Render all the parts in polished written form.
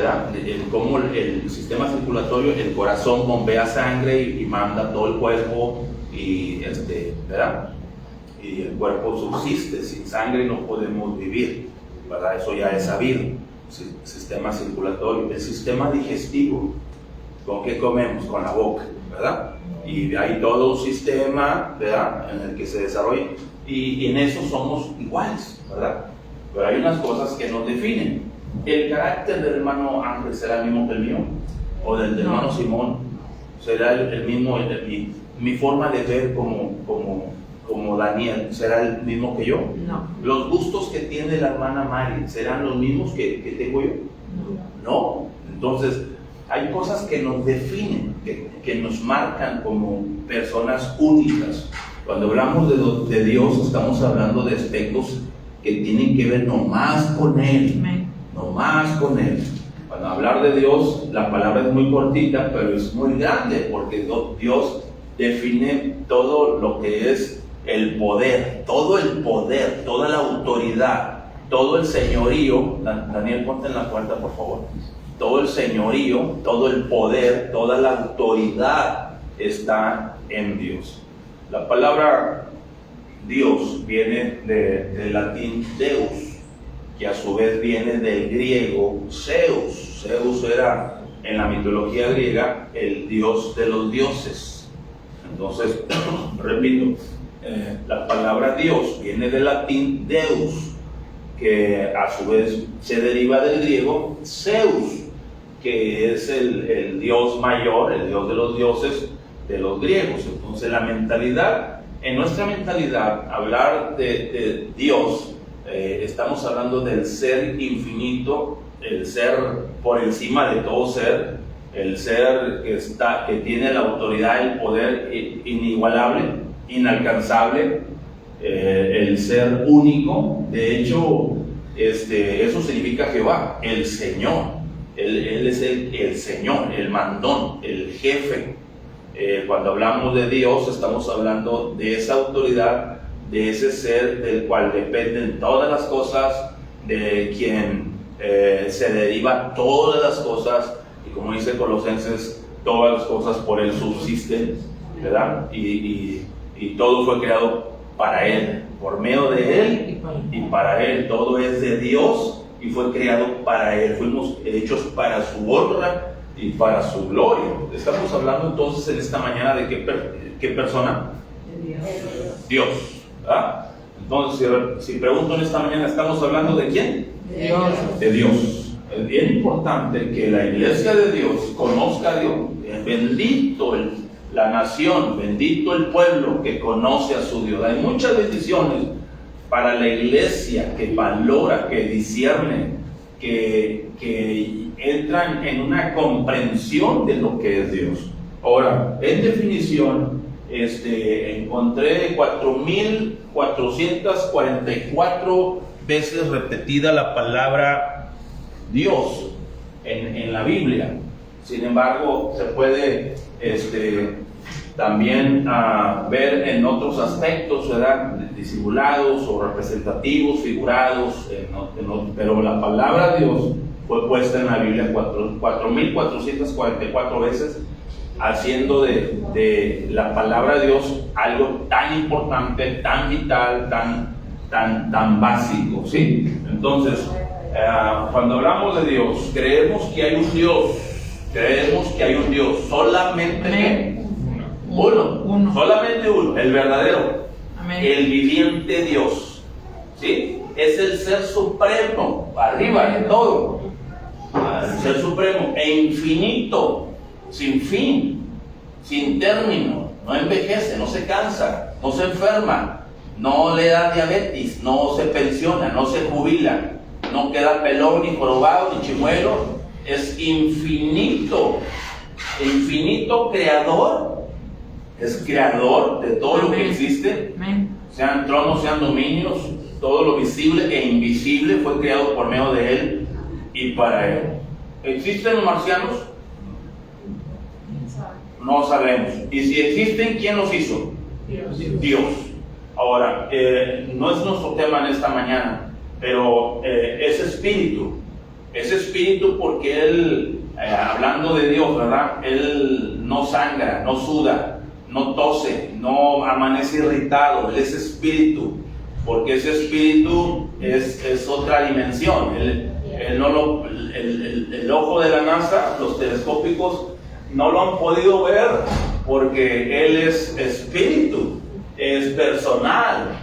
¿verdad? Cómo el sistema circulatorio, el corazón bombea sangre y manda a todo el cuerpo, y ¿verdad? Y el cuerpo subsiste, sin sangre no podemos vivir, ¿verdad? Eso ya es sabido. Sistema circulatorio, el sistema digestivo, ¿con qué comemos? Con la boca, ¿verdad? Y hay todo un sistema, ¿verdad?, en el que se desarrolla, y en eso somos iguales, ¿verdad? Pero hay unas cosas que nos definen. ¿El carácter del hermano Ángel será el mismo que el mío? ¿O del hermano Simón? ¿Será el mismo? Mi forma de ver como Daniel, ¿será el mismo que yo? No. ¿Los gustos que tiene la hermana Mari serán los mismos que tengo yo? No. Entonces, hay cosas que nos definen, que nos marcan como personas únicas. Cuando hablamos de Dios, estamos hablando de aspectos que tienen que ver nomás con Él. Nomás con Él. Cuando hablar de Dios, la palabra es muy cortita, pero es muy grande, porque Dios define todo lo que es el poder, toda la autoridad, todo el señorío. Daniel, ponte en la puerta, por favor. Todo el señorío, todo el poder, toda la autoridad está en Dios. La palabra Dios viene del latín Deus, que a su vez viene del griego Zeus. Zeus era, en la mitología griega, el dios de los dioses. Entonces, repito, la palabra Dios viene del latín Deus, que a su vez se deriva del griego Zeus, que es el dios mayor, el dios de los dioses de los griegos. Entonces, en nuestra mentalidad, hablar de Dios, estamos hablando del ser infinito, el ser por encima de todo ser, el ser que tiene la autoridad, el poder inigualable, inalcanzable, el ser único. De hecho, eso significa Jehová, el Señor. Él es el Señor, el mandón, el jefe. Cuando hablamos de Dios, estamos hablando de esa autoridad, de ese ser del cual dependen todas las cosas, de quien se deriva todas las cosas, y como dice Colosenses, todas las cosas por Él subsisten, ¿verdad? Y todo fue creado para Él, por medio de Él y para Él. Todo es de Dios y fue creado para Él. Fuimos hechos para su honra y para su gloria. Estamos hablando entonces en esta mañana de qué persona. Dios, ¿verdad? Entonces, si pregunto en esta mañana, ¿estamos hablando de quién? Dios. De Dios. Es bien importante que la iglesia de Dios conozca a Dios. Bendito la nación, bendito el pueblo que conoce a su Dios. Hay muchas bendiciones para la iglesia que valora, que discierne, que entran en una comprensión de lo que es Dios. Ahora, en definición, encontré 4,444 veces repetida la palabra Dios en la Biblia. Sin embargo, se puede también ver en otros aspectos, ¿verdad?, disimulados o representativos, figurados, pero la palabra Dios fue puesta en la Biblia 4,444 veces, haciendo de la palabra Dios algo tan importante, tan vital, tan básico, ¿sí? Entonces, cuando hablamos de Dios, creemos que hay un Dios, solamente uno, solamente uno, el verdadero, el viviente Dios, ¿sí? Es el ser supremo, arriba de todo, el ser supremo e infinito, sin fin, sin término, no envejece, no se cansa, no se enferma, no le da diabetes, no se pensiona, no se jubila, no queda pelón, ni jorobado, ni chimuelo. Es infinito, creador, es creador de todo lo que existe, sean tronos, sean dominios, todo lo visible e invisible fue creado por medio de Él y para Él. ¿Existen los marcianos? No sabemos. Y si existen, ¿quién los hizo? Dios. Ahora, no es nuestro tema en esta mañana, pero ese espíritu Es espíritu porque Él, hablando de Dios, ¿verdad? Él no sangra, no suda, no tose, no amanece irritado. Él es espíritu, porque ese espíritu es otra dimensión. El ojo de la NASA, los telescópicos, no lo han podido ver porque Él es espíritu, es personal,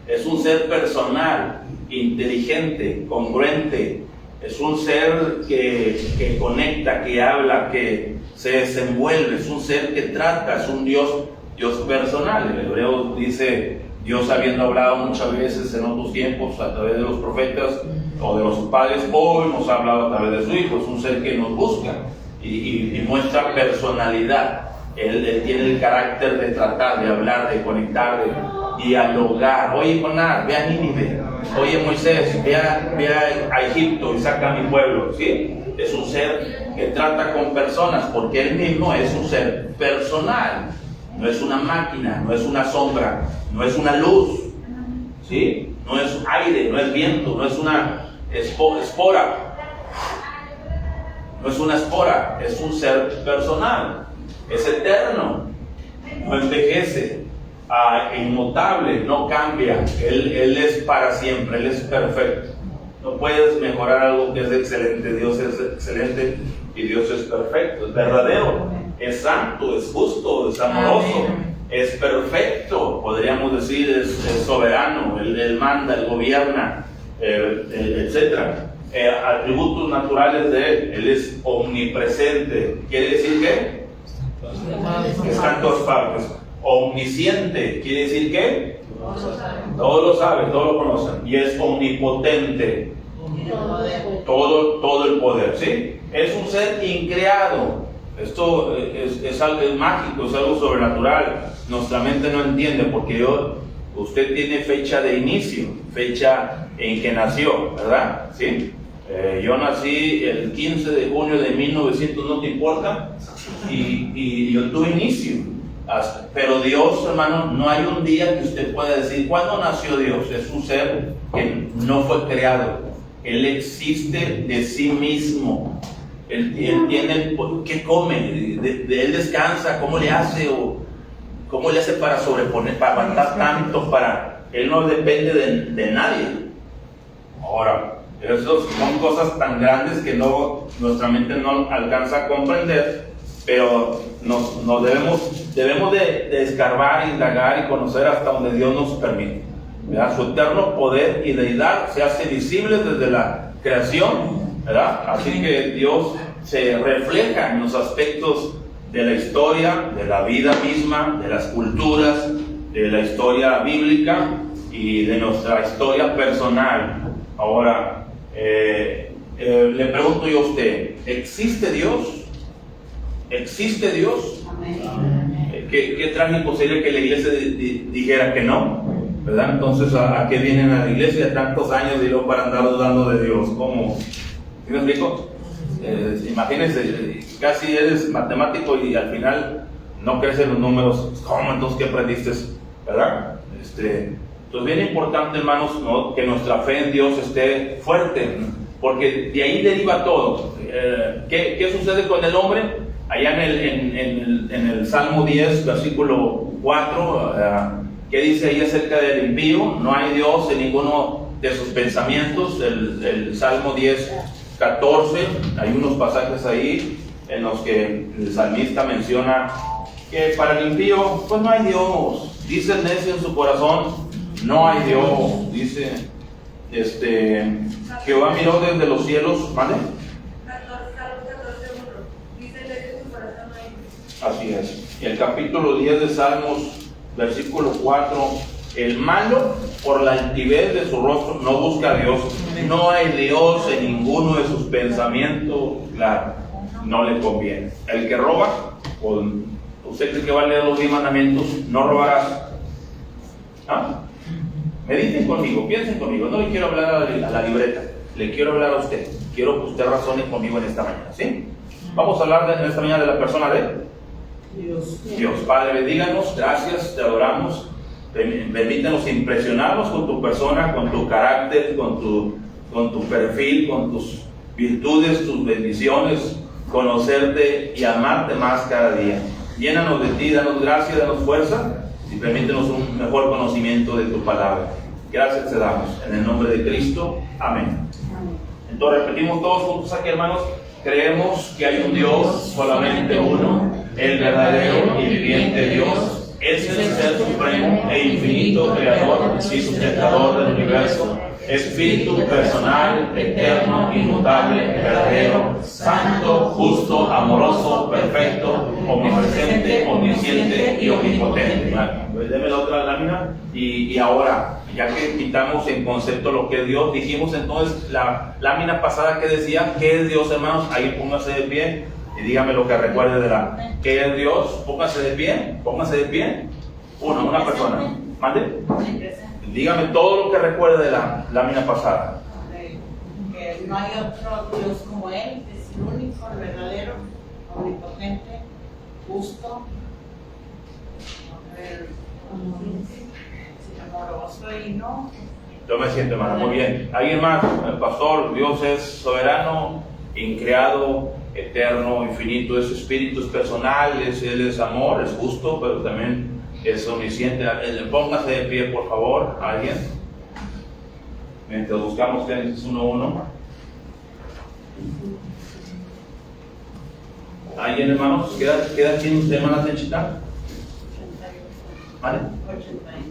es un ser personal, inteligente, congruente. Es un ser que conecta, que habla, que se desenvuelve, es un ser que trata, es un Dios personal. El hebreo dice, Dios habiendo hablado muchas veces en otros tiempos a través de los profetas o de los padres, hoy nos ha hablado a través de su Hijo. Es un ser que nos busca y muestra personalidad. Él tiene el carácter de tratar, de hablar, de conectar, de dialogar. Oye, Jonás, ve a Nínive. Oye, Moisés, ve a Egipto y saca a mi pueblo. ¿Sí? Es un ser que trata con personas, porque Él mismo es un ser personal. No es una máquina, no es una sombra, no es una luz. ¿Sí? No es aire, no es viento, no es una espora. No es una espora, es un ser personal. Es eterno, no envejece, inmutable, no cambia. Él es para siempre, Él es perfecto. No puedes mejorar algo que es excelente. Dios es excelente y Dios es perfecto, es verdadero, es santo, es justo, es amoroso, es perfecto, podríamos decir, es soberano. Él manda, Él gobierna, etc. Atributos naturales de Él es omnipresente. ¿Quiere decir qué? Está en todas partes. Omnisciente quiere decir que todo lo sabe, todo lo conoce. Y es omnipotente, todo el poder, ¿sí? Es un ser increado. Esto es algo mágico, es algo sobrenatural. Nuestra mente no entiende porque usted tiene fecha de inicio, fecha en que nació, ¿verdad? ¿Sí? Yo nací el 15 de junio de 1900, ¿no te importa? Y yo tuve inicio. Pero Dios, hermano, no hay un día que usted pueda decir ¿cuándo nació Dios? Es un ser que no fue creado. Él existe de sí mismo. Él tiene qué come, él descansa, cómo le hace para sobreponer, para aguantar tanto, él no depende de nadie. Ahora, esas son cosas tan grandes que nuestra mente no alcanza a comprender, pero nos debemos de escarbar, indagar y conocer hasta donde Dios nos permite, ¿verdad? Su eterno poder y deidad se hace visible desde la creación, ¿verdad? Así que Dios se refleja en los aspectos de la historia, de la vida misma, de las culturas, de la historia bíblica y de nuestra historia personal. Ahora, le pregunto yo a usted, ¿existe Dios? ¿Existe Dios? Qué trágico sería que la iglesia dijera que no, ¿verdad? Entonces, ¿a qué vienen a la iglesia tantos años y luego para andar dudando de Dios? ¿Cómo? ¿Sí me explico? Imagínense, casi eres matemático y al final no crecen los números. ¿Cómo? Entonces, ¿qué aprendiste? ¿Verdad? Entonces, bien importante, hermanos, ¿no? Que nuestra fe en Dios esté fuerte, porque de ahí deriva todo. ¿Qué sucede con el hombre? Allá en el Salmo 10, versículo 4, ¿qué dice ahí acerca del impío? No hay Dios en ninguno de sus pensamientos. El Salmo 10, 14, hay unos pasajes ahí en los que el salmista menciona que para el impío, pues no hay Dios. Dice el necio en su corazón, no hay Dios. Dice, Jehová miró desde los cielos, ¿vale? Así es. Y el capítulo 10 de Salmos, versículo 4, el malo por la altivez de su rostro no busca a Dios, no hay Dios en ninguno de sus pensamientos, claro, no le conviene. El que roba, usted cree que va a leer los 10 mandamientos, no robarás. ¿Ah? Mediten conmigo, piensen conmigo, no le quiero hablar a la libreta, le quiero hablar a usted, quiero que usted razone conmigo en esta mañana, ¿sí? Vamos a hablar en esta mañana de la persona de Dios. Padre, bendíganos, gracias, te adoramos. Permítanos impresionarnos con tu persona, con tu carácter, con tu perfil, con tus virtudes, tus bendiciones, conocerte y amarte más cada día. Llénanos de ti, danos gracia, danos fuerza y permítenos un mejor conocimiento de tu palabra. Gracias te damos, en el nombre de Cristo, amén. Entonces repetimos todos juntos aquí, hermanos. Creemos que hay un Dios, solamente uno, el verdadero y viviente Dios. Es el Ser supremo e infinito, creador y sustentador del universo, Espíritu personal, eterno, inmutable, verdadero, santo, justo, amoroso, perfecto, omnipresente, omnisciente y omnipotente. Pues deme la otra lámina. Y ahora, ya que quitamos en concepto lo que es Dios, dijimos entonces la lámina pasada que decía, ¿qué es Dios, hermanos? Ahí póngase de pie y dígame lo que recuerde de la ¿qué es Dios? Póngase de pie, póngase de pie. Una persona. ¿Mande? Dígame todo lo que recuerde de la lámina pasada. Que no hay otro Dios como Él, es el único, el verdadero, omnipotente, justo, amoroso y no. Yo me siento, hermano, muy bien. ¿Alguien más? El pastor, Dios es soberano, increado, eterno, infinito, es espíritu, es personal, Él es amor, es justo, pero también es omnisciente. Póngase de pie, por favor, alguien. Mientras buscamos Génesis 1:1. ¿Alguien, hermanos? ¿Queda tiene usted, hermana Tenchita? ¿Vale?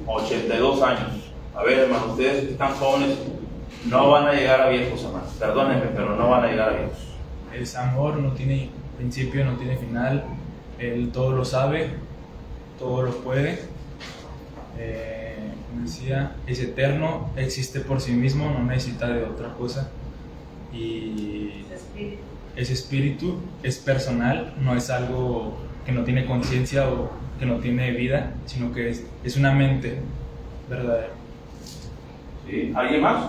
82 años. A ver, hermanos, ustedes que están jóvenes no van a llegar a viejos, hermanos. Perdónenme, pero no van a llegar a viejos. Es amor, no tiene principio, no tiene final. Él todo lo sabe, todo lo puede. Como decía, es eterno, existe por sí mismo, no necesita de otra cosa. Y es espíritu, es personal, no es algo que no tiene conciencia o que no tiene vida, sino que es una mente verdadera. ¿Sí? ¿Alguien más?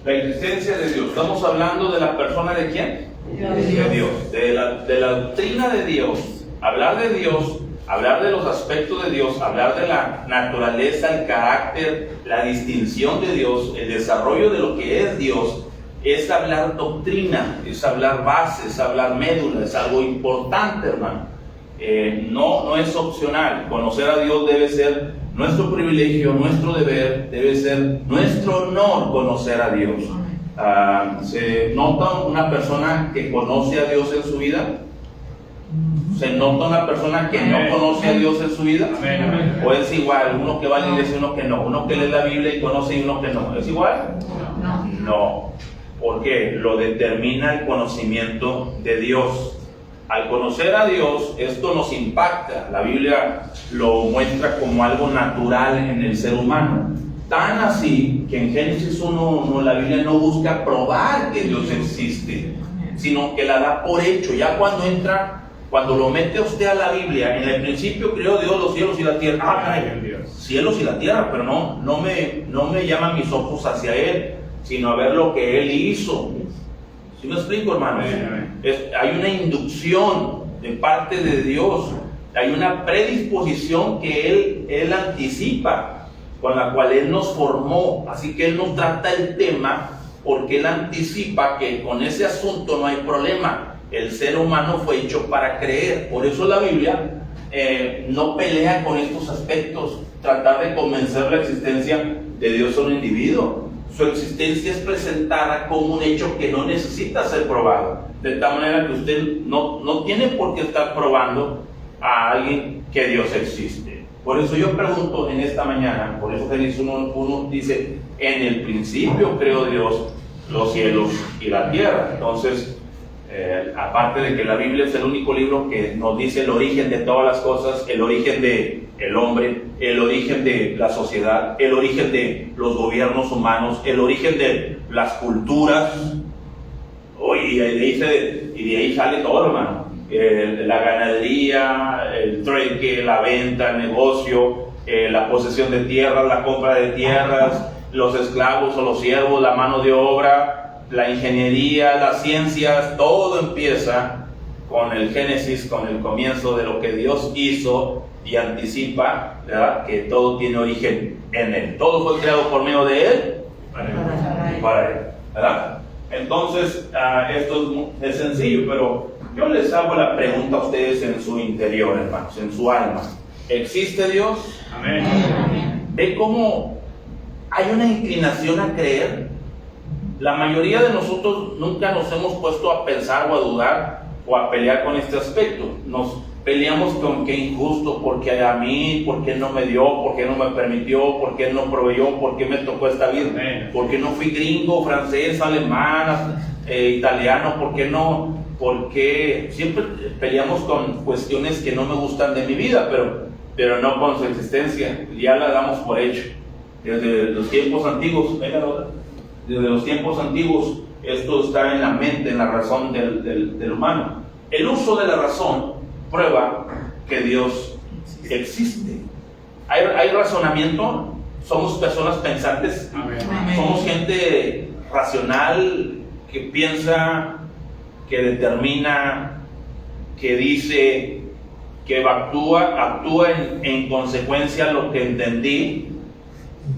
La existencia de Dios. Estamos hablando de la persona de quién? De Dios. De la doctrina de Dios. Hablar de Dios, hablar de los aspectos de Dios, hablar de la naturaleza, el carácter, la distinción de Dios, el desarrollo de lo que es Dios, es hablar doctrina, es hablar base, es hablar médula, es algo importante, hermano. No es opcional. Conocer a Dios debe ser nuestro privilegio, nuestro deber, debe ser nuestro honor conocer a Dios. ¿Se nota una persona que conoce a Dios en su vida? ¿Se nota una persona que no conoce a Dios en su vida? ¿O es igual? Uno que va a la iglesia y uno que no. Uno que lee la Biblia y conoce y uno que no. ¿Es igual? No. ¿Por qué? Lo determina el conocimiento de Dios. Al conocer a Dios, esto nos impacta. La Biblia lo muestra como algo natural en el ser humano. Tan así que en Génesis 1:1 la Biblia no busca probar que Dios existe, sino que la da por hecho. Ya cuando lo mete usted a la Biblia, en el principio creó Dios los cielos y la tierra. Cielos y la tierra, pero no me llaman mis ojos hacia Él, sino a ver lo que Él hizo. ¿Sí me explico, hermanos? Hay una inducción de parte de Dios, hay una predisposición que Él anticipa, con la cual Él nos formó. Así que Él nos trata el tema porque Él anticipa que con ese asunto no hay problema. El ser humano fue hecho para creer. Por eso la Biblia no pelea con estos aspectos, tratar de convencer la existencia de Dios a un individuo. Su existencia es presentada como un hecho que no necesita ser probado, de tal manera que usted no tiene por qué estar probando a alguien que Dios existe. Por eso yo pregunto en esta mañana, por eso Génesis 1:1 dice, en el principio creó Dios los cielos y la tierra. Entonces, aparte de que la Biblia es el único libro que nos dice el origen de todas las cosas, el origen de el hombre, el origen de la sociedad, el origen de los gobiernos humanos, el origen de las culturas, y de ahí sale todo, hermano. La ganadería, el trade, la venta, el negocio, la posesión de tierras, la compra de tierras, los esclavos o los siervos, la mano de obra, la ingeniería, las ciencias, todo empieza con el Génesis, con el comienzo de lo que Dios hizo y anticipa, ¿verdad?, que todo tiene origen en Él. Todo fue creado por medio de Él y para Él, ¿verdad? Entonces, esto es sencillo, pero yo les hago la pregunta a ustedes en su interior, hermanos, en su alma. ¿Existe Dios? Amén. ¿Ve cómo hay una inclinación a creer? La mayoría de nosotros nunca nos hemos puesto a pensar o a dudar o a pelear con este aspecto. Nos peleamos con qué injusto, porque a mí, por qué no me dio, por qué no me permitió, por qué no proveyó, por qué me tocó esta vida, por qué no fui gringo, francés, alemán, italiano, por qué no, porque siempre peleamos con cuestiones que no me gustan de mi vida, pero no con su existencia, ya la damos por hecho. Desde los tiempos antiguos, desde los tiempos antiguos, esto está en la mente, en la razón del humano. El uso de la razón prueba que Dios existe. Hay razonamiento, somos personas pensantes. Amén. Somos gente racional que piensa, que determina, que dice, que actúa en consecuencia a lo que entendí,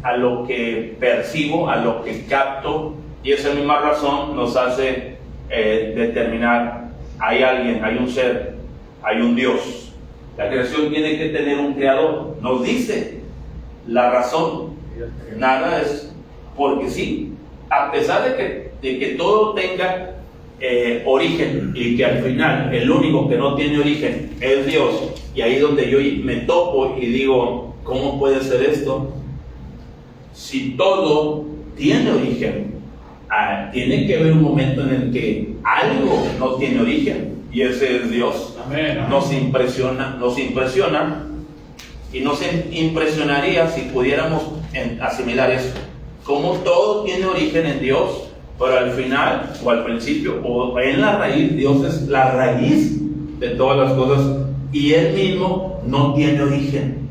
a lo que percibo, a lo que capto, y esa misma razón nos hace determinar: hay alguien, hay un ser, hay un Dios. La creación tiene que tener un creador. Nos dice la razón, nada es porque sí, a pesar de que todo tenga origen, y que al final el único que no tiene origen es Dios, y ahí donde yo me topo y digo, ¿cómo puede ser esto? Si todo tiene origen, tiene que haber un momento en el que algo no tiene origen, y ese es Dios. Amén. Nos impresiona, y nos impresionaría si pudiéramos asimilar eso, como todo tiene origen en Dios, pero al final, o al principio, o en la raíz, Dios es la raíz de todas las cosas, y Él mismo no tiene origen.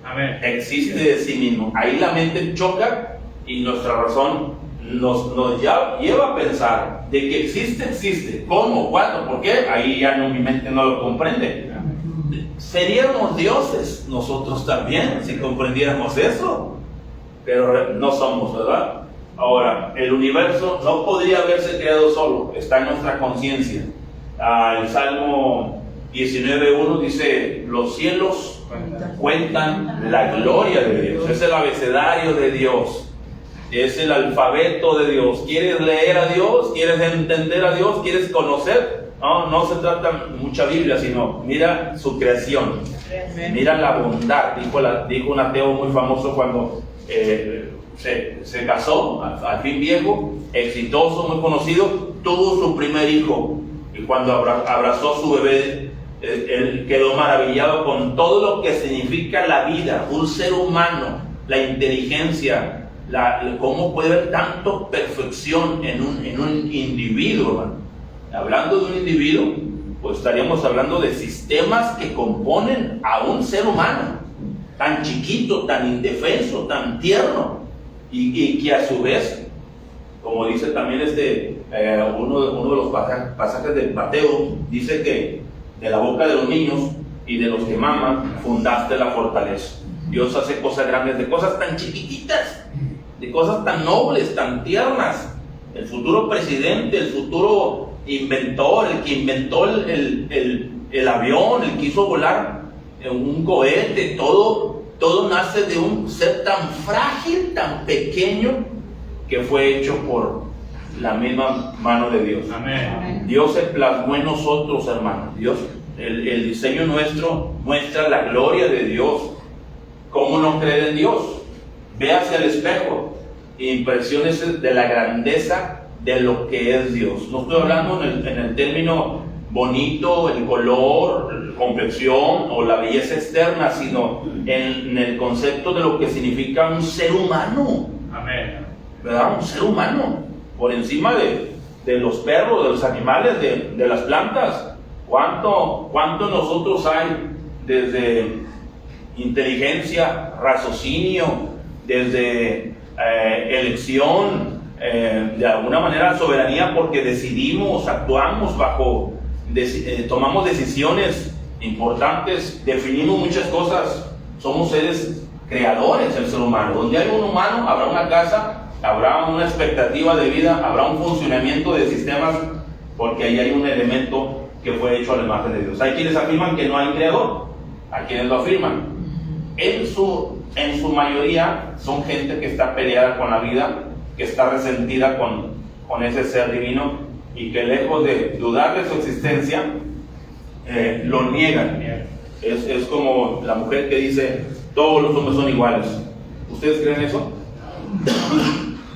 Amén. Existe de sí mismo. Ahí la mente choca y nuestra razón nos lleva a pensar de que existe. ¿Cómo? ¿Cuándo? ¿Por qué? Ahí ya mi mente no lo comprende. Seríamos dioses nosotros también si comprendiéramos eso, pero no somos, ¿verdad? Ahora, el universo no podría haberse creado solo, está en nuestra conciencia. El Salmo 19:1 dice: los cielos cuentan la gloria de Dios. Es el abecedario de Dios, es el alfabeto de Dios. ¿Quieres leer a Dios? ¿Quieres entender a Dios? ¿Quieres conocer? No se trata mucha Biblia, sino mira su creación, mira la bondad. Dijo un ateo muy famoso cuando se casó, al fin viejo, exitoso, muy conocido, tuvo su primer hijo, y cuando abrazó a su bebé, él quedó maravillado con todo lo que significa la vida, un ser humano, la inteligencia, cómo puede haber tanto perfección en un individuo, hermano. Hablando de un individuo, pues estaríamos hablando de sistemas que componen a un ser humano, tan chiquito, tan indefenso, tan tierno, y que a su vez, como dice también uno de los pasajes del Mateo, dice que de la boca de los niños y de los que maman fundaste la fortaleza. Dios hace cosas grandes, de cosas tan chiquititas, de cosas tan nobles, tan tiernas. El futuro presidente, el futuro inventor, el que inventó el avión, el que hizo volar un cohete, todo nace de un ser tan frágil, tan pequeño, que fue hecho por la misma mano de Dios. Amén. Dios se plasmó en nosotros, hermanos. Dios, el diseño nuestro muestra la gloria de Dios. ¿Cómo no creer en Dios? Ve hacia el espejo e impresiónese de la grandeza de lo que es Dios. No estoy hablando en el término bonito, el color, la complexión o la belleza externa, sino en el concepto de lo que significa un ser humano. Amén. ¿Verdad? Un ser humano, por encima de los perros, de los animales, de las plantas. ¿Cuánto nosotros hay desde inteligencia, raciocinio, desde elección, de alguna manera soberanía, porque decidimos, actuamos tomamos decisiones importantes, definimos muchas cosas, somos seres creadores, el ser humano. Donde hay un humano habrá una casa habrá una expectativa de vida, habrá un funcionamiento de sistemas, porque ahí hay un elemento que fue hecho a la imagen de Dios. Hay quienes afirman que no hay creador, hay quienes lo afirman. En su mayoría son gente que está peleada con la vida, que está resentida con ese ser divino, y que lejos de dudar de su existencia, lo niegan. Es como la mujer que dice: todos los hombres son iguales. ¿Ustedes creen eso?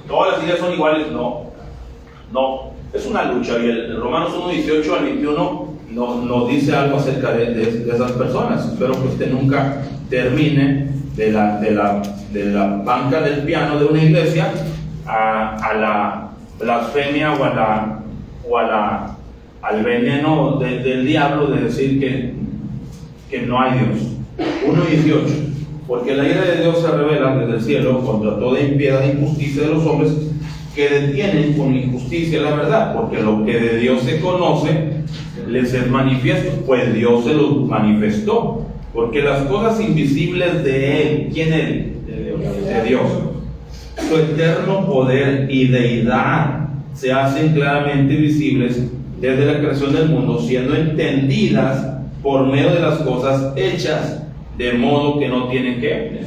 ¿Todas las ideas son iguales? No. Es una lucha, y el Romanos 1:18 al 21 nos dice algo acerca de esas personas. Espero que usted nunca termine de la banca del piano de una iglesia a la blasfemia o al veneno del diablo de decir que no hay Dios. 1:18: porque la ira de Dios se revela desde el cielo contra toda impiedad e injusticia de los hombres, que detienen con injusticia la verdad, porque lo que de Dios se conoce les es manifiesto, pues Dios se los manifestó. Porque las cosas invisibles de Él, ¿quién es? De Dios, su eterno poder y deidad se hacen claramente visibles desde la creación del mundo, siendo entendidas por medio de las cosas hechas, de modo que no tienen que.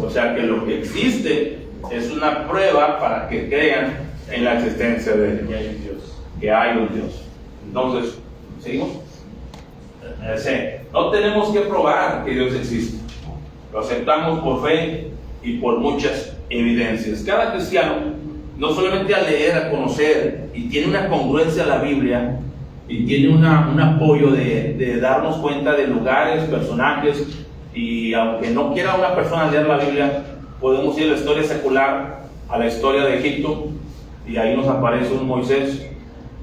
O sea que lo que existe es una prueba para que crean en la existencia de Dios, que hay un Dios. Entonces, ¿seguimos? No tenemos que probar que Dios existe, lo aceptamos por fe y por muchas evidencias. Cada cristiano, no solamente a leer, a conocer, y tiene una congruencia a la Biblia, y tiene un apoyo de darnos cuenta de lugares, personajes, y aunque no quiera una persona leer la Biblia, podemos ir a la historia secular, a la historia de Egipto, y ahí nos aparece un Moisés,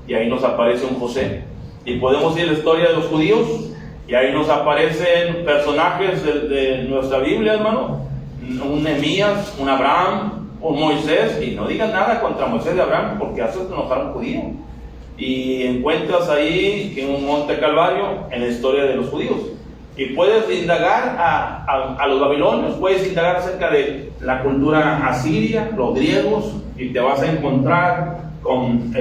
y ahí nos aparece un José, y podemos ir a la historia de los judíos, y ahí nos aparecen personajes de nuestra Biblia, hermano, un Nehemías, un Abraham, un Moisés, y no digan nada contra Moisés y Abraham, porque hace enojar a un judío. Y encuentras ahí en un monte Calvario en la historia de los judíos, y puedes indagar a los babilonios, puedes indagar acerca de la cultura asiria, los griegos, y te vas a encontrar con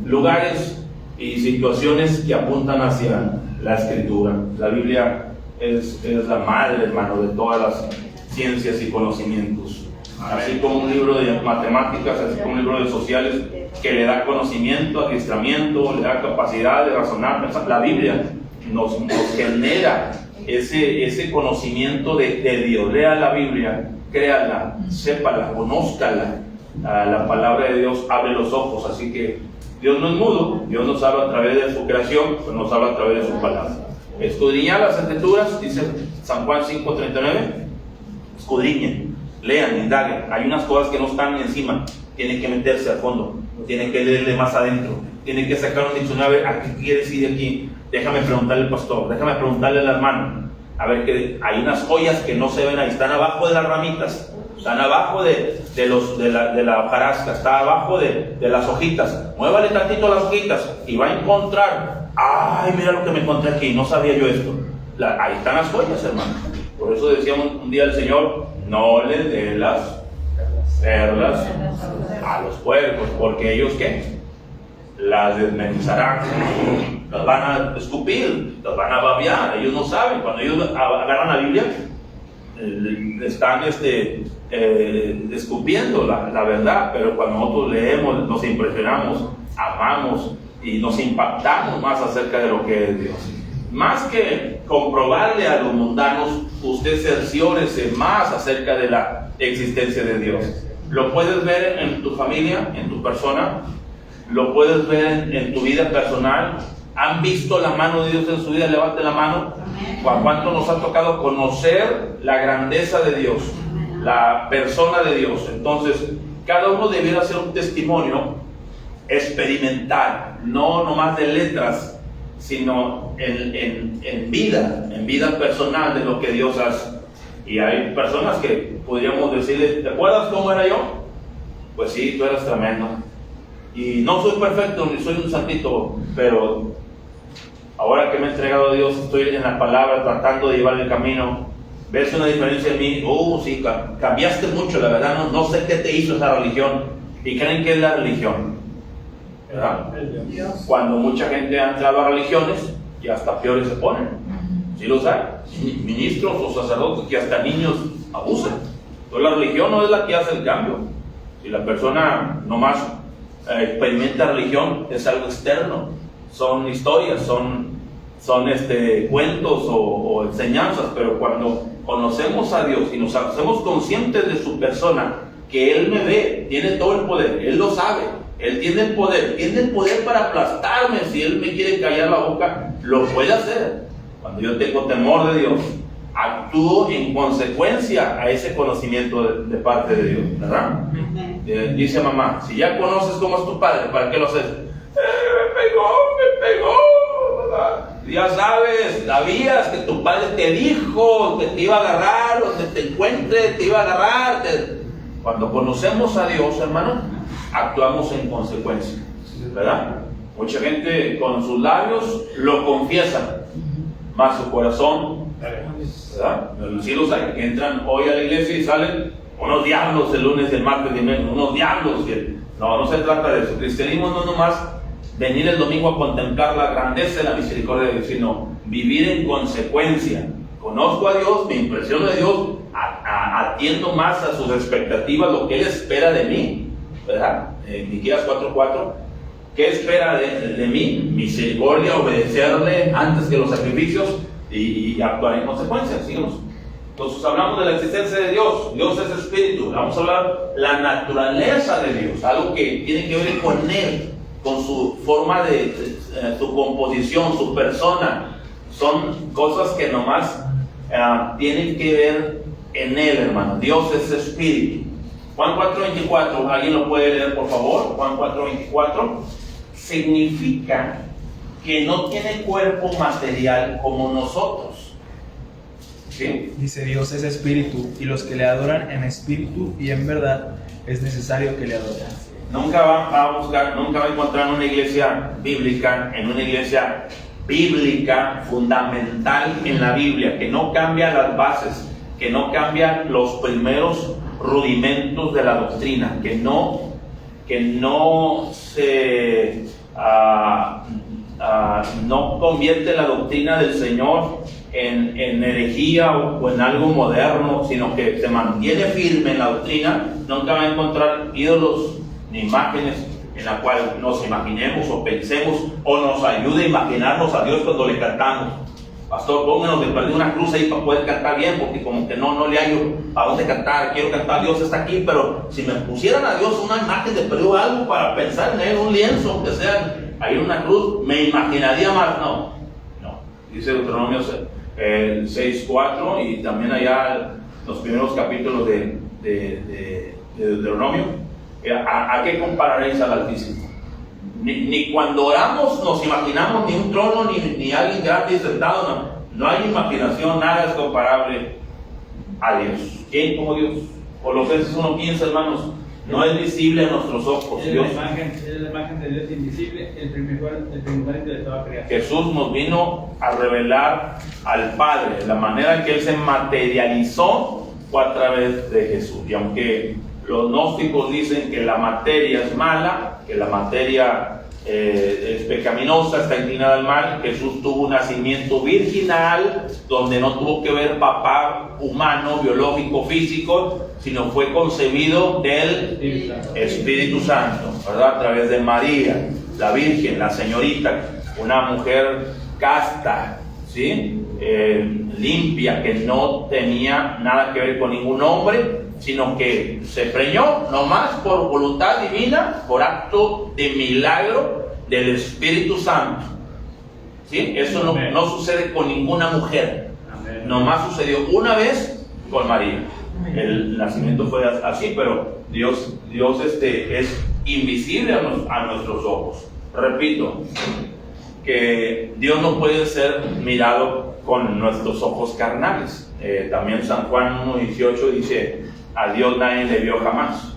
lugares y situaciones que apuntan hacia la escritura. La Biblia es la madre, hermano, de todas las ciencias y conocimientos. Así como un libro de matemáticas, así como un libro de sociales que le da conocimiento, adiestramiento, le da capacidad de razonar. La Biblia nos genera ese conocimiento de Dios. Lea la Biblia, créala, sépala, conózcala. La palabra de Dios abre los ojos, así que Dios no es mudo, Dios nos habla a través de su creación, pues nos habla a través de su palabra. Escudriñar las escrituras, dice San Juan 5:39, escudriñen, lean, indaguen. Hay unas cosas que no están encima, tienen que meterse al fondo, tienen que leerle más adentro, tienen que sacar un diccionario, a ver, ¿a qué quiere decir aquí? Déjame preguntarle al pastor, déjame preguntarle al hermano, a ver, que hay unas joyas que no se ven ahí, están abajo de las ramitas, están abajo de la hojarasca, está abajo de las hojitas. Muévale tantito las hojitas y va a encontrar. Ay, mira lo que me encontré aquí, no sabía yo esto. Ahí están las joyas, hermano. Por eso decía un día el Señor: no le dé las perlas a los puercos, porque ellos ¿qué? Las desmenuzarán, las van a escupir, las van a babear. Ellos no saben. Cuando ellos agarran la Biblia, están escupiendo la verdad, pero cuando nosotros leemos, nos impresionamos, amamos y nos impactamos más acerca de lo que es Dios. Más que comprobarle a los mundanos, usted cerciórese más acerca de la existencia de Dios. Lo puedes ver en tu familia, en tu persona, lo puedes ver en tu vida personal. ¿Han visto la mano de Dios en su vida? Levante la mano. ¿A cuánto nos ha tocado conocer la grandeza de Dios, la persona de Dios? Entonces, cada uno debiera hacer un testimonio experimental, no nomás de letras, sino en vida personal de lo que Dios hace. Y hay personas que podríamos decirle: ¿te acuerdas cómo era yo? Pues sí, tú eras tremendo. Y no soy perfecto, ni soy un santito, pero ahora que me he entregado a Dios, estoy en la palabra tratando de llevar el camino, ¿Ves una diferencia en mí? Sí, cambiaste mucho, la verdad, no sé qué te hizo esa religión. ¿Y creen que es la religión? ¿Verdad? Cuando mucha gente ha entrado a religiones y hasta peores se ponen. ¿Sí los hay? Ministros o sacerdotes que hasta niños abusan. Entonces la religión no es la que hace el cambio. Si la persona nomás experimenta religión, es algo externo. Son historias, son cuentos o enseñanzas, pero cuando conocemos a Dios y nos hacemos conscientes de su persona, que Él me ve, tiene todo el poder, Él lo sabe, Él tiene el poder para aplastarme. Si Él me quiere callar la boca, lo puede hacer. Cuando yo tengo temor de Dios, actúo en consecuencia a ese conocimiento de parte de Dios, ¿verdad? Dice mamá, si ya conoces cómo es tu padre, ¿para qué lo haces? Me pegó, ¿verdad? Ya sabías que tu padre te dijo que te iba a agarrar, donde te encuentre te iba a agarrar. Cuando conocemos a Dios, hermano, actuamos en consecuencia, ¿verdad? Mucha gente con sus labios lo confiesa, más su corazón, ¿verdad? Sí los hay, que entran hoy a la iglesia y salen unos diablos el lunes, el martes y el miércoles, unos diablos. No se trata de eso. El cristianismo no es nomás venir el domingo a contemplar la grandeza y la misericordia de Dios, sino vivir en consecuencia. Conozco a Dios, me impresiono de Dios, atiendo más a sus expectativas, lo que Él espera de mí, ¿verdad? Miqueas 4:4. ¿Qué espera de mí? Misericordia, obedecerle antes que los sacrificios y actuar en consecuencia. Sigamos. Entonces hablamos de la existencia de Dios. Dios es espíritu. Vamos a hablar la naturaleza de Dios, algo que tiene que ver con Él, con su forma de su composición, su persona. Son cosas que nomás tienen que ver en Él, hermano. Dios es espíritu. Juan 4:24, ¿alguien lo puede leer, por favor? Juan 4:24 significa que no tiene cuerpo material como nosotros. ¿Sí? Dice: Dios es espíritu, y los que le adoran en espíritu y en verdad es necesario que le adoren. Nunca va a encontrar en una iglesia bíblica, fundamental en la Biblia, que no cambia las bases, que no cambia los primeros rudimentos de la doctrina, que no convierte la doctrina del Señor en herejía o en algo moderno, sino que se mantiene firme en la doctrina. Nunca va a encontrar ídolos ni imágenes en la cual nos imaginemos o pensemos o nos ayude a imaginarnos a Dios cuando le cantamos. Pastor, pónganos de perder una cruz ahí para poder cantar bien, porque como que no le hallo a dónde cantar. Quiero cantar, Dios está aquí, pero si me pusieran a Dios una imagen de perdido, algo para pensar en Él, un lienzo, que sea ahí una cruz, me imaginaría más. No. Dice Deuteronomio 6:4 y también allá los primeros capítulos de Deuteronomio. ¿A qué compararéis al Altísimo? Ni cuando oramos nos imaginamos ni un trono ni alguien grande sentado. No hay imaginación, nada es comparable a Dios. ¿Quién como Dios? Colosenses 1:15, hermanos. No es visible a nuestros ojos. Es la imagen de Dios invisible, el primogénito de toda creación. Jesús nos vino a revelar al Padre. La manera en que Él se materializó fue a través de Jesús. Y aunque los gnósticos dicen que la materia es mala, que la materia es pecaminosa, está inclinada al mal, Jesús tuvo un nacimiento virginal, donde no tuvo que ver papá humano, biológico, físico, sino fue concebido del Espíritu Santo, ¿verdad? A través de María, la Virgen, la señorita, una mujer casta, ¿sí? Limpia, que no tenía nada que ver con ningún hombre, sino que se preñó nomás por voluntad divina, por acto de milagro del Espíritu Santo. ¿Sí? Eso no sucede con ninguna mujer. Amén. Nomás sucedió una vez con María. El nacimiento fue así, pero Dios es invisible a nuestros ojos. Repito, que Dios no puede ser mirado con nuestros ojos carnales. También San Juan 1:18 dice: a Dios nadie le vio jamás.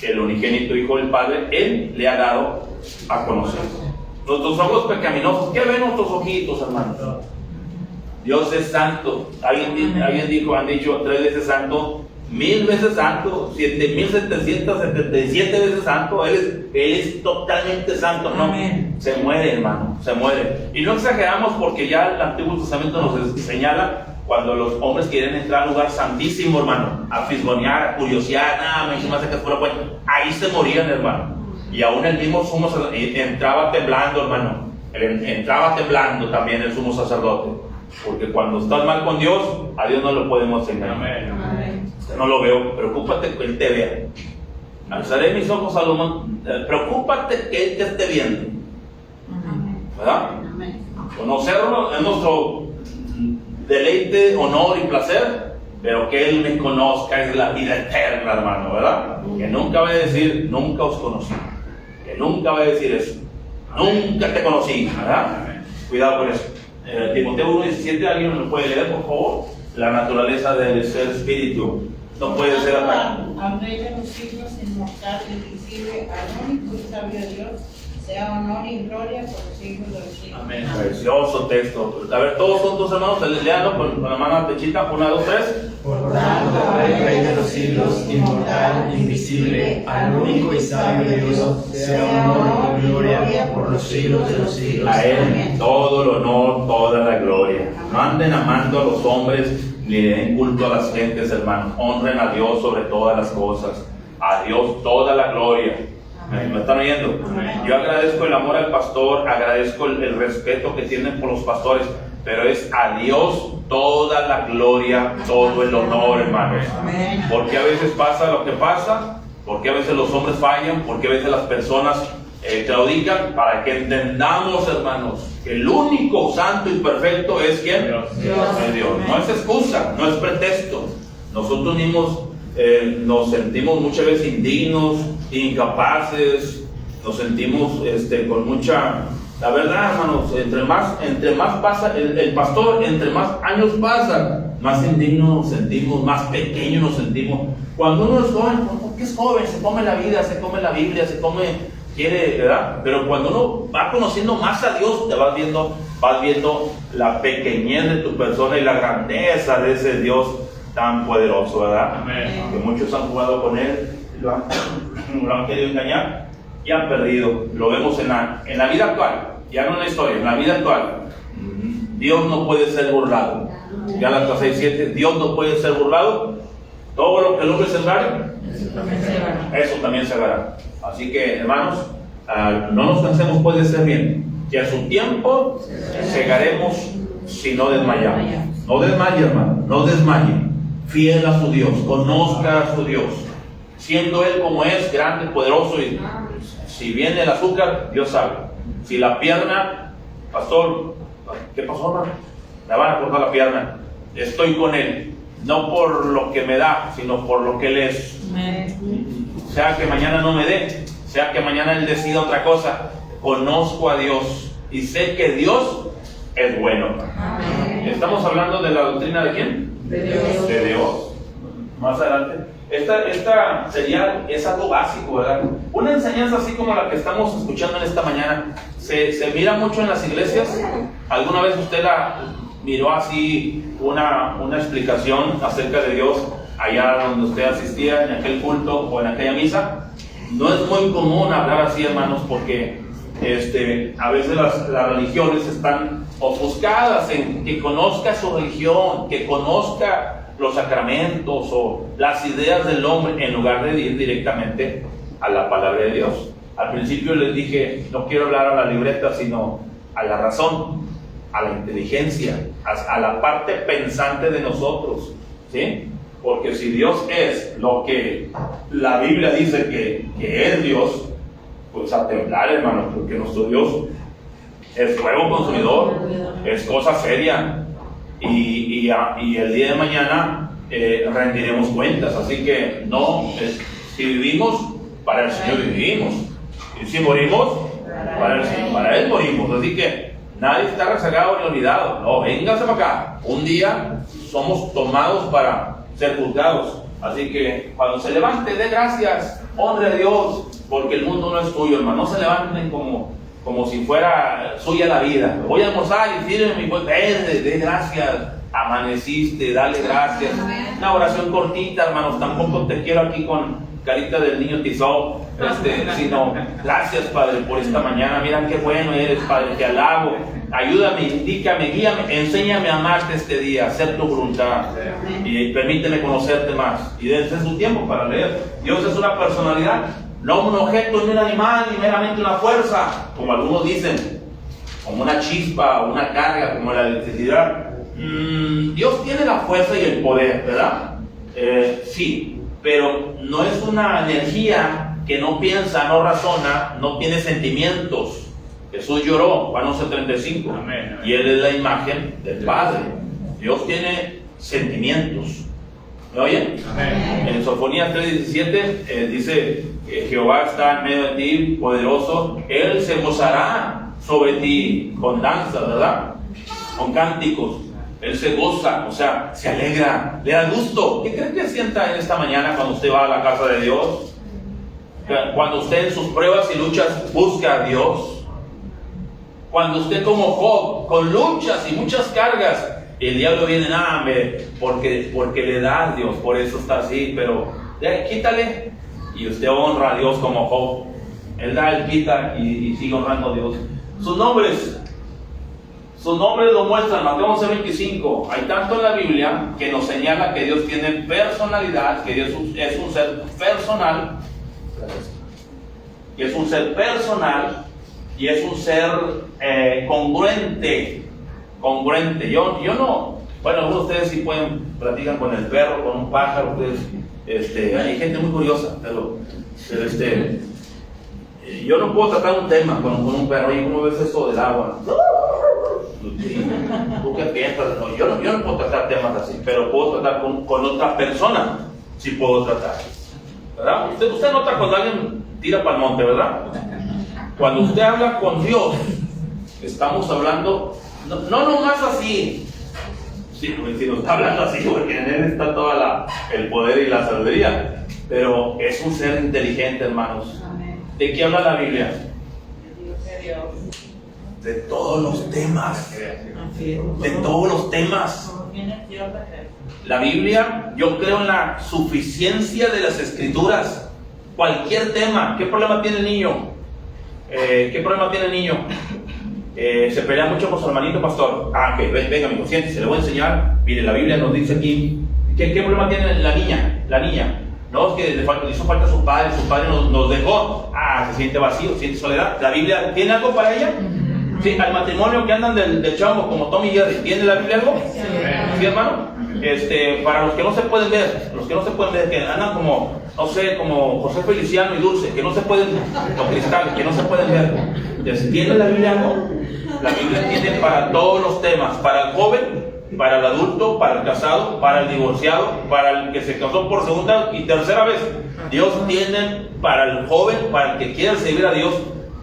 El unigénito Hijo del Padre, Él le ha dado a conocer. Nuestros ojos pecaminosos, ¿qué ven nuestros ojitos, hermanos? Dios es santo. Han dicho 3 veces santo, 1000 veces santo, 7777 veces santo. Él es totalmente santo, ¿no? Amén. Se muere, hermano, se muere. Y no exageramos, porque ya el Antiguo Testamento nos señala cuando los hombres quieren entrar al lugar santísimo, hermano, a fisgonear, a curiosear, me hace que fuera bueno. Ahí se morían, hermano. Y aún el mismo sumo sacerdote entraba temblando, hermano. Entraba temblando también el sumo sacerdote. Porque cuando estás mal con Dios, a Dios no lo podemos engañar. Amén. No lo veo, preocúpate que Él te vea. Alzaré mis ojos a Salomón, preocúpate que Él te esté viendo. ¿Verdad? Amén. Conocerlo es nuestro deleite, honor y placer, pero que Él me conozca es la vida eterna, hermano, ¿verdad? Que nunca va a decir, nunca os conocí. Que nunca va a decir eso. Nunca te conocí, ¿verdad? Cuidado con eso. Timoteo 1:17, ¿alguien me lo puede leer, por favor? La naturaleza del ser espíritu no puede ser atacada. Al Rey de los siglos, inmortal, invisible, al único y sabio Dios, sea honor y gloria por los siglos de los siglos. Amén. Precioso texto. A ver, todos juntos, hermanos, leanlo con la mano pechita. 1, 2, 3. Por tanto, al Rey de los siglos, inmortal, invisible, al único y sabio Dios, sea honor y gloria por los siglos de los siglos. A Él todo el honor, toda la gloria. No anden amando a los hombres, ni le den culto a las gentes, hermanos. Honren a Dios sobre todas las cosas. A Dios toda la gloria. ¿Me están oyendo? Yo agradezco el amor al pastor, agradezco el respeto que tienen por los pastores, pero es a Dios toda la gloria, todo el honor, hermanos. Porque a veces pasa lo que pasa, porque a veces los hombres fallan, porque a veces las personas claudican, para que entendamos, hermanos, que el único santo y perfecto es ¿quién? Dios. Es Dios. No es excusa, no es pretexto. Nosotros mismos nos sentimos muchas veces indignos, incapaces, nos sentimos con mucha... La verdad, hermanos, entre más pasa el pastor, entre más años pasa, más indignos nos sentimos, más pequeños nos sentimos. Cuando uno es joven, porque es joven, se come la vida, se come la Biblia, quiere, ¿verdad? Pero cuando uno va conociendo más a Dios, te vas viendo la pequeñez de tu persona y la grandeza de ese Dios tan poderoso, ¿verdad? Amén. Que muchos han jugado con Él, lo han querido engañar y han perdido. Lo vemos en la vida actual, ya no en la historia, en la vida actual. Dios no puede ser burlado. Gálatas 6:7, Dios no puede ser burlado. Todo lo que el hombre sembrare, eso también se hará. Así que, hermanos, no nos cansemos pues de ser bien, que a su tiempo segaremos si no desmayamos. No desmaye, hermano, no desmaye. Fiel a su Dios, conozca a su Dios, siendo Él como es, grande, poderoso, y si viene el azúcar, Dios sabe. Si la pierna, pastor, ¿qué pasó, hermano? Me van a cortar la pierna. Estoy con Él, no por lo que me da, sino por lo que Él es. Sea que mañana no me dé, sea que mañana Él decida otra cosa, conozco a Dios y sé que Dios es bueno. Estamos hablando de la doctrina de ¿quién? De Dios. Más adelante. Esta es algo básico, ¿verdad? Una enseñanza así como la que estamos escuchando en esta mañana se mira mucho en las iglesias. ¿Alguna vez usted la miró así una explicación acerca de Dios allá donde usted asistía, en aquel culto o en aquella misa? No es muy común hablar así, hermanos, porque a veces las religiones están ofuscadas en que conozca su religión, que conozca los sacramentos o las ideas del hombre, en lugar de ir directamente a la palabra de Dios. Al principio les dije, no quiero hablar a la libreta, sino a la razón, a la inteligencia, a la parte pensante de nosotros, ¿sí? Porque si Dios es lo que la Biblia dice que es Dios, pues a temblar, hermano, porque nuestro Dios es fuego consumidor, es cosa seria, y el día de mañana rendiremos cuentas. Así que si vivimos, para el Señor vivimos, y si morimos, para Él morimos. Así que nadie está rezagado ni olvidado. No, véngase para acá. Un día somos tomados para ser juzgados. Así que cuando se levante, dé gracias, honre a Dios, porque el mundo no es tuyo, hermano. No se levanten como como si fuera suya la vida. Voy a almorzar y sírveme, pues, de gracias, amaneciste, dale gracias. Una oración cortita, hermanos, tampoco te quiero aquí con carita del niño tizón, sino gracias, Padre, por esta mañana. Mira qué bueno eres, Padre, te alabo. Ayúdame, indícame, guíame, enséñame a amarte este día, a hacer tu voluntad y permíteme conocerte más. Y dense su tiempo para leer. Dios es una personalidad, no un objeto, ni un animal, ni meramente una fuerza, como algunos dicen, como una chispa o una carga, como la electricidad. Dios tiene la fuerza y el poder, ¿verdad? Sí, pero no es una energía que no piensa, no razona, no tiene sentimientos. Jesús lloró, Juan 11:35, y Él es la imagen del Padre. Dios tiene sentimientos. ¿Me oyen? Amén. En Sofonías 3:17 dice que Jehová está en medio de ti, poderoso. Él se gozará sobre ti con danza, ¿verdad? Con cánticos. Él se goza, o sea, se alegra, le da gusto. ¿Qué creen que sienta en esta mañana cuando usted va a la casa de Dios? Cuando usted en sus pruebas y luchas busca a Dios. Cuando usted como Job, con luchas y muchas cargas, el diablo viene, porque le da a Dios, por eso está así, pero quítale. Y usted honra a Dios como Job. Él da, él quita y sigue honrando a Dios. Sus nombres lo muestran, Mateo 11:25. Hay tanto en la Biblia que nos señala que Dios tiene personalidad, que Dios es un ser personal, que es un ser personal y es un ser congruente. Yo no, bueno, algunos de ustedes sí platican con el perro, con un pájaro, hay gente muy curiosa, pero yo no puedo tratar un tema con un perro. ¿Y cómo ves esto del agua? ¿Tú qué piensas? No, yo no puedo tratar temas así, pero puedo tratar con otra persona. Sí puedo tratar, ¿verdad? Usted nota cuando alguien tira para el monte, ¿verdad? Cuando usted habla con Dios, estamos hablando, no nomás así. Sí, si nos está hablando así, porque en Él está todo el poder y la sabiduría. Pero es un ser inteligente, hermanos. ¿De qué habla la Biblia? De todos los temas. De todos los temas. La Biblia, yo creo en la suficiencia de las Escrituras. Cualquier tema. ¿Qué problema tiene el niño? ¿Qué problema tiene el niño? Se pelea mucho con su hermanito pastor. Ok, venga amigo, siéntese, le voy a enseñar. Mire, la Biblia nos dice aquí. ¿Qué problema tiene la niña? No, es que le hizo falta a su padre nos dejó. Se siente vacío, siente soledad. ¿La Biblia tiene algo para ella? Sí, al matrimonio que andan del chavo como Tom y Jerry, ¿tiene la Biblia algo? Sí, hermano. Para los que no se pueden ver, que andan como, no sé, como José Feliciano y Dulce, que no se pueden, con Cristal, que no se pueden ver. ¿Tiene la Biblia algo? La Biblia tiene para todos los temas, para el joven, para el adulto, para el casado, para el divorciado, para el que se casó por segunda y tercera vez. Dios tiene para el joven, para el que quiera servir a Dios,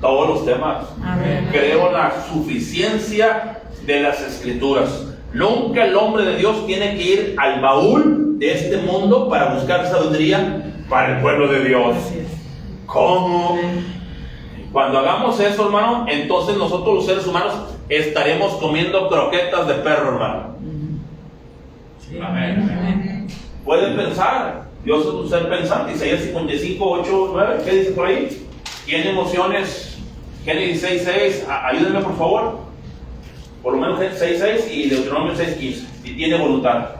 todos los temas. Amén. Creo en la suficiencia de las Escrituras. Nunca el hombre de Dios tiene que ir al baúl de este mundo para buscar sabiduría para el pueblo de Dios. ¿Cómo? Cuando hagamos eso, hermano, entonces nosotros los seres humanos estaremos comiendo croquetas de perro, hermano. Amén. Pueden pensar. Dios es un ser pensante. Isaías 55:8-9. ¿Qué dice por ahí? ¿Tiene emociones? Génesis 6:6. Ayúdenme por favor. Por lo menos 6:6 y Deuteronomio 6:15. Y tiene voluntad.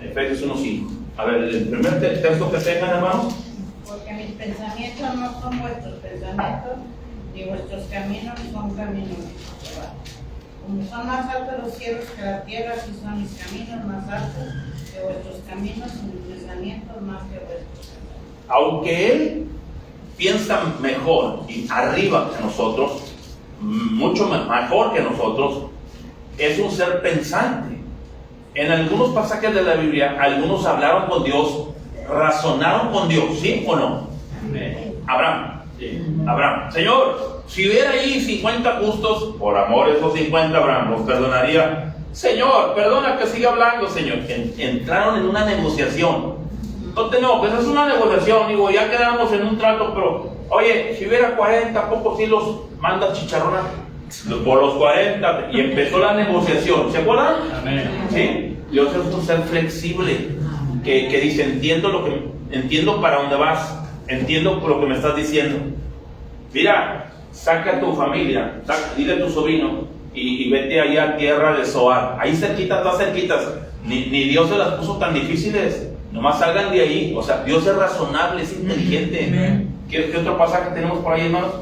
Efesios 1:5. A ver, el primer texto que tengan, hermanos. Porque mis pensamientos no son vuestros pensamientos, ni vuestros caminos son caminos de Jehová. Como son más altos los cielos que la tierra, así son mis caminos más altos que vuestros caminos y mis pensamientos más que vuestros. Aunque Él piensa mejor y arriba que nosotros, mucho mejor que nosotros, es un ser pensante. En algunos pasajes de la Biblia, algunos hablaron con Dios, razonaron con Dios, ¿sí o no? Abraham, Señor, si hubiera ahí 50 justos, por amor esos 50 Abraham los perdonaría. Señor, perdona que siga hablando, Señor. Entraron en una negociación. No, pues es una negociación, digo, ya quedamos en un trato, pero Oye, si hubiera 40, ¿poco sí los manda chicharrón por los 40? Y empezó la negociación, ¿se acuerdan? Amén. ¿Sí? Dios es un ser flexible que dice, entiendo para dónde vas, entiendo por lo que me estás diciendo. Mira, saca a tu familia, dile a tu sobrino y vete allá a tierra de Zoar, ahí cerquitas, más cerquitas. Ni Dios se las puso tan difíciles, nomás salgan de ahí. O sea, Dios es razonable, es inteligente. ¿Qué otro pasaje tenemos por ahí, hermanos?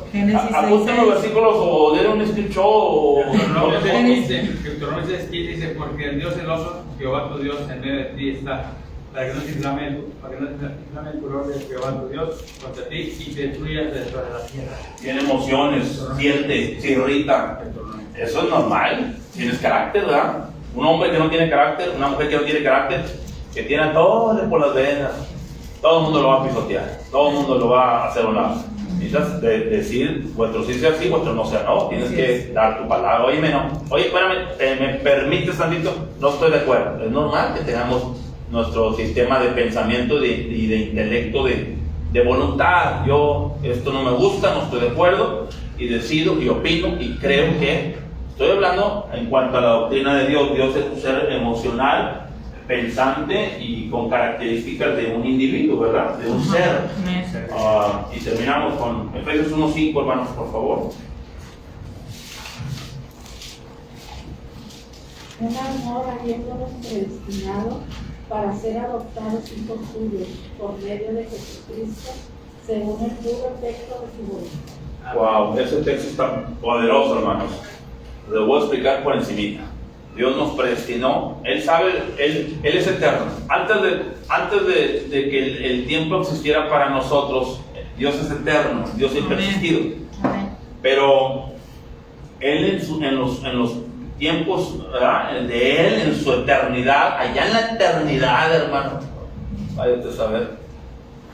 Apunten los versículos o den un scripture o... Deuteronomio 6:15 dice, porque el Dios celoso, Jehová tu Dios, en medio de ti está, para que no se inflame el furor de Jehová tu Dios contra ti y te destruyas de toda la tierra. Tiene emociones, siente, se irrita. Eso es normal. Tienes carácter, ¿verdad? Un hombre que no tiene carácter, una mujer que no tiene carácter, que tiene todo por las venas, todo el mundo lo va a pisotear, todo el mundo lo va a hacer a un lado. Necesitas decir, vuestro sí sea sí, vuestro no sea no. Tienes que dar tu palabra. Oye, espérame, ¿me permites tantito? No estoy de acuerdo. Es normal que tengamos nuestro sistema de pensamiento y de intelecto, de voluntad. Yo, esto no me gusta, no estoy de acuerdo, y decido y opino y creo que... Estoy hablando en cuanto a la doctrina de Dios. Dios es un ser emocional, pensante y con características de un individuo, ¿verdad? De un ser. Y terminamos con Efesios 1:5, hermanos, por favor. Un amor habiéndonos predestinado para ser adoptados hijos suyos por medio de Jesucristo, según el puro efecto de su voluntad. Wow, ese texto está poderoso, hermanos. Lo voy a explicar por encimita. Dios nos predestinó, Él sabe, Él es eterno. Antes de que el tiempo existiera para nosotros, Dios es eterno, Dios siempre ha existido. Pero Él en los tiempos, ¿verdad?, de Él, en su eternidad, allá en la eternidad, hermano, váyate a saber,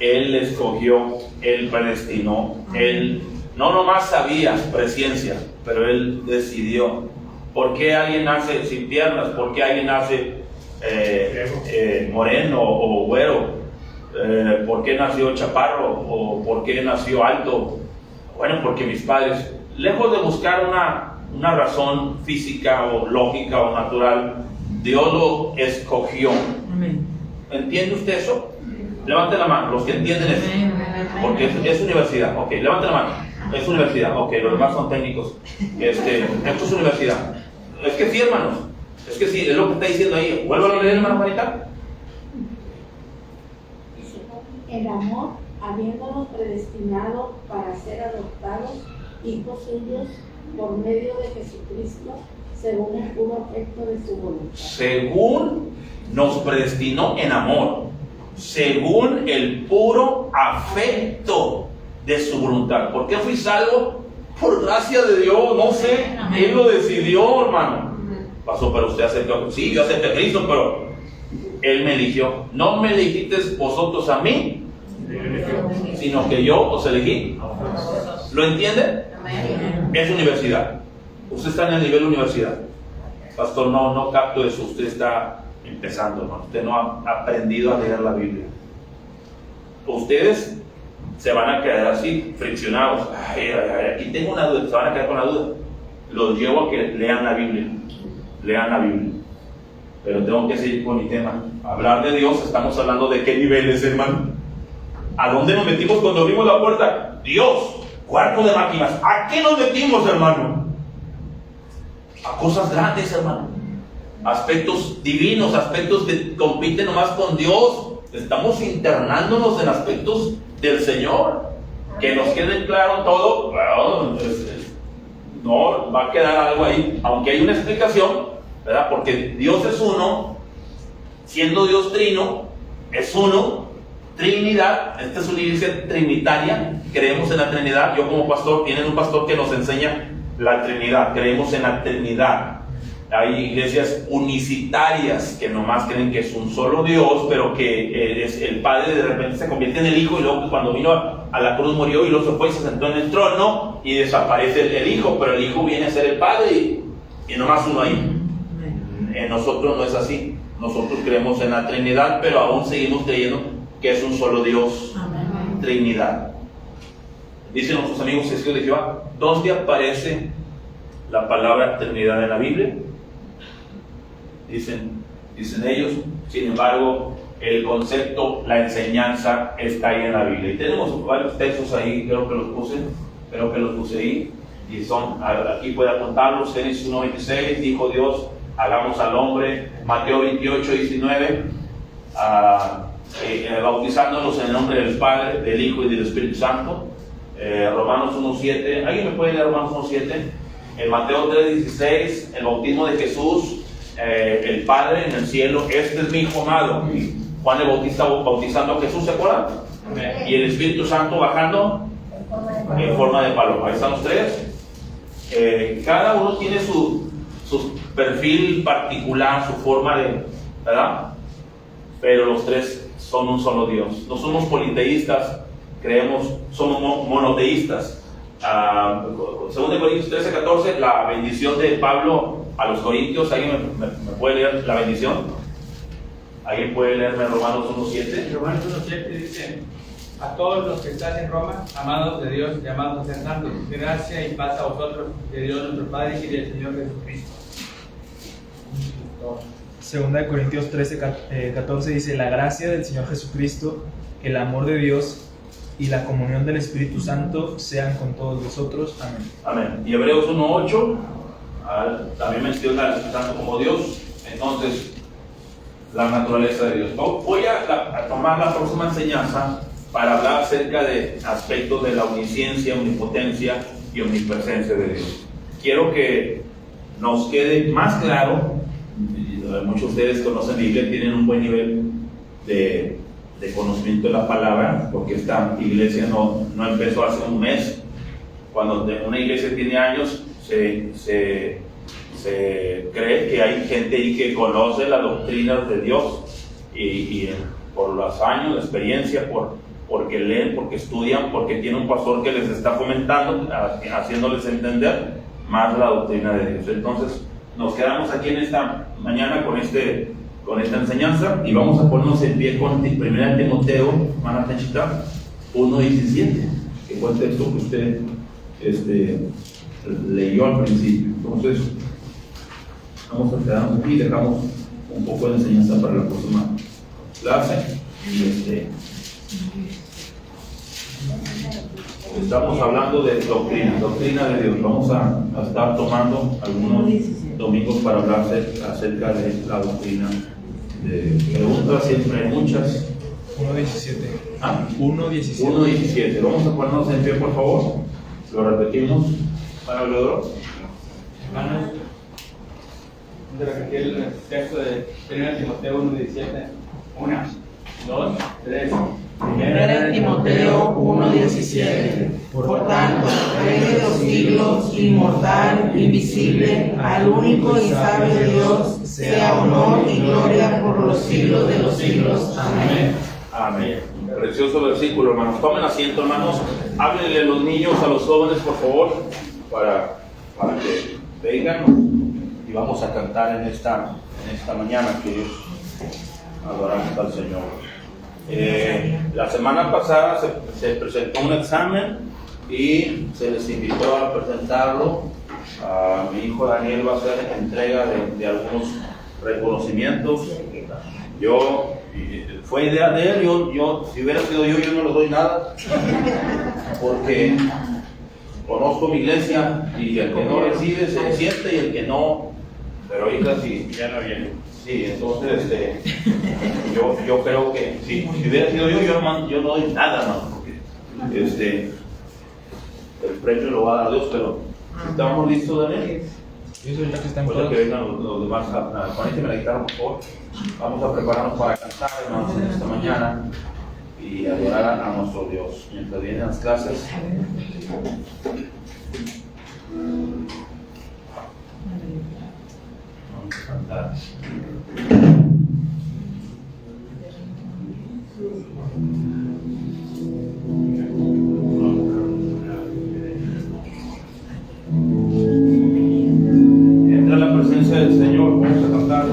Él escogió, Él predestinó, Él no nomás sabía presciencia, pero Él decidió. ¿Por qué alguien nace sin piernas? ¿Por qué alguien nace moreno o güero? ¿Por qué nació chaparro? ¿O por qué nació alto? Bueno, porque mis padres, lejos de buscar una razón física o lógica o natural, Dios lo escogió. ¿Entiende usted eso? Levante la mano, los que entienden eso. Porque es universidad. Ok, levante la mano. Es universidad. Ok, los demás son técnicos. Esto es universidad. Es que sí, hermanos. Es que sí, es lo que está diciendo ahí. Vuelvo a leer, hermano Juanita. El amor, habiéndonos predestinado para ser adoptados hijos suyos por medio de Jesucristo, según el puro afecto de su voluntad. Según nos predestinó en amor, según el puro afecto de su voluntad. ¿Por qué fui salvo? Por gracia de Dios, no sé, Él lo decidió, hermano. Pasó, pero usted aceptó. Sí, yo acepté a Cristo, pero Él me eligió. No me elegisteis vosotros a mí, sino que yo os elegí. ¿Lo entiende? Es universidad. Usted está en el nivel universidad. Pastor, no capto eso. Usted está empezando, hermano. Usted no ha aprendido a leer la Biblia. Ustedes se van a quedar así, friccionados. Ay, aquí tengo una duda. Se van a quedar con la duda. Los llevo a que lean la Biblia. Lean la Biblia. Pero tengo que seguir con mi tema. Hablar de Dios, estamos hablando de qué niveles, hermano. ¿A dónde nos metimos cuando abrimos la puerta? Dios, cuarto de máquinas. ¿A qué nos metimos, hermano? A cosas grandes, hermano. Aspectos divinos, aspectos que compiten nomás con Dios. Estamos internándonos en aspectos del Señor. Que nos quede claro todo. Bueno, no, va a quedar algo ahí. Aunque hay una explicación, ¿verdad? Porque Dios es uno, siendo Dios trino, es uno, Trinidad. Esta es una iglesia trinitaria, creemos en la Trinidad. Yo como pastor, tienen un pastor que nos enseña la Trinidad, creemos en la Trinidad. Hay iglesias unicitarias que nomás creen que es un solo Dios, pero que es el Padre de repente se convierte en el Hijo, y luego cuando vino a la cruz murió y luego se fue y se sentó en el trono y desaparece el Hijo, pero el Hijo viene a ser el Padre y nomás uno ahí. En nosotros no es así. Nosotros creemos en la Trinidad, pero aún seguimos creyendo que es un solo Dios. Amén. Trinidad. Dicen nuestros amigos testigos de Jehová, ¿dónde aparece la palabra Trinidad en la Biblia? Dicen ellos. Sin embargo, el concepto, la enseñanza está ahí en la Biblia. Y tenemos varios textos ahí, creo que los puse ahí. Y son, aquí puede apuntarlos. Génesis 1:26, dijo Dios, hagamos al hombre. Mateo 28:19, bautizándonos en el nombre del Padre, del Hijo y del Espíritu Santo. Romanos 1:7, ¿alguien me puede leer Romanos 1:7? En Mateo 3:16, el bautismo de Jesús, el Padre en el cielo, este es mi Hijo amado. Y Juan el Bautista bautizando a Jesús, ¿se acuerdan? Y el Espíritu Santo bajando en forma de paloma. Ahí están los tres. Cada uno tiene su perfil particular, su forma de, ¿verdad? Pero los tres son un solo Dios. No somos politeístas, somos monoteístas. 2 Corintios 13:14, la bendición de Pablo a los Corintios. ¿Alguien me puede leer la bendición? ¿Alguien puede leerme Romanos 1:7? Romanos 1:7 dice: a todos los que están en Roma, amados de Dios, llamados a ser santos, gracia y paz a vosotros, de Dios nuestro Padre y del Señor Jesucristo. 2 Corintios 13:14 dice: la gracia del Señor Jesucristo, el amor de Dios y la comunión del Espíritu Santo sean con todos vosotros. Amén. Amén. Y Hebreos 1:8 también menciona al Espíritu Santo como Dios. Entonces, la naturaleza de Dios. Voy a tomar la próxima enseñanza para hablar acerca de aspectos de la omnisciencia, omnipotencia y omnipresencia de Dios. Quiero que nos quede más claro. Muchos de ustedes conocen la Biblia, tienen un buen nivel de conocimiento de la palabra, porque esta iglesia no empezó hace un mes. Cuando una iglesia tiene años, se cree que hay gente ahí que conoce las doctrinas de Dios y por los años de experiencia, porque leen, porque estudian, porque tiene un pastor que les está fomentando, haciéndoles entender más la doctrina de Dios. Entonces nos quedamos aquí en esta mañana con esta enseñanza y vamos a ponernos en pie con 1 Timoteo, hermana Tenchita, 1:17, que fue el texto que usted leyó al principio. Entonces vamos a quedarnos aquí y dejamos un poco de enseñanza para la próxima clase. Estamos hablando de doctrina de Dios. Vamos a estar tomando algunos domingos para hablar acerca de la doctrina. De preguntas siempre hay muchas. 1:17. 1:17. 1:17. Vamos a ponernos en pie, por favor. Lo repetimos. Para el otro. Hermanos, de repetir el texto de 1 Timoteo 1:17. 1, 2, 3. 1 Timoteo 1:17. Por tanto, Rey de los siglos, inmortal, invisible, al único y sabio Dios, sea honor y gloria por los siglos de los siglos. Amén. Amén. Precioso versículo, hermanos. Tomen asiento, hermanos. Háblenle a los niños, a los jóvenes, por favor, para que vengan y vamos a cantar en esta mañana que adoramos al Señor. La semana pasada se presentó un examen y se les invitó a presentarlo. Mi hijo Daniel va a hacer entrega de algunos reconocimientos. Fue idea de él. Yo si hubiera sido yo no le doy nada, porque conozco mi iglesia y el que no recibe se siente y el que no, pero ahorita sí, ya no viene. Sí, entonces yo creo que si hubiera sido yo no doy nada más, porque el premio lo va a dar Dios, pero ¿estamos listos, Daniel? Pues que vengan los demás ponénteme la guitarra, por favor. Vamos a prepararnos para cantar, hermanos, en esta mañana y adorar a nuestro Dios mientras vienen las clases. Vamos a cantar. Entra la presencia del Señor, vamos a cantar.